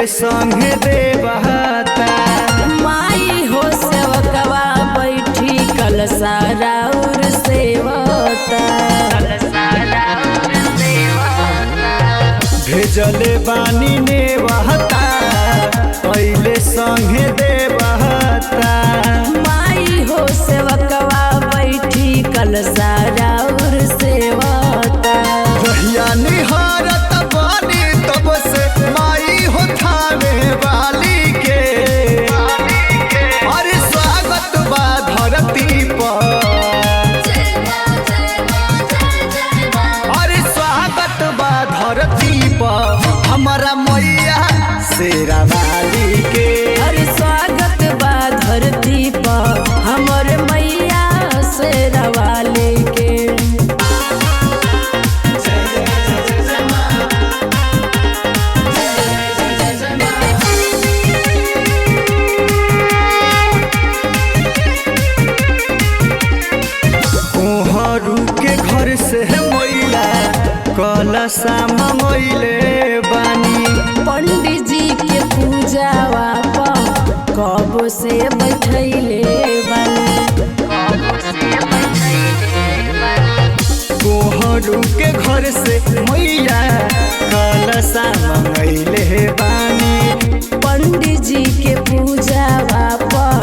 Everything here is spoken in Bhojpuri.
संगे देवता माई हो सेवकवा बैठी कलसारा और सेवता भेजले बानी नेवता कैले संगे देवता माई हो सेवकवा बैठी कलसारा और सेवता रहिया निहारत बानी तब से माई हो थावे वाली के अरे स्वागत बा धरती पर अरे स्वागत बा धरती पर हमारा मैया शेरा वाली के अरे स्वागत बा धरती पर हमर मैया शेरा वाली के कोहरू के घर से मैया कलशा मंगैले बानी पंडित जी के पूजावा पर कब से बैठैले बानी कोहरू के घर से मैया कलशा मंगैले बानी पंडित जी के पूजावा पर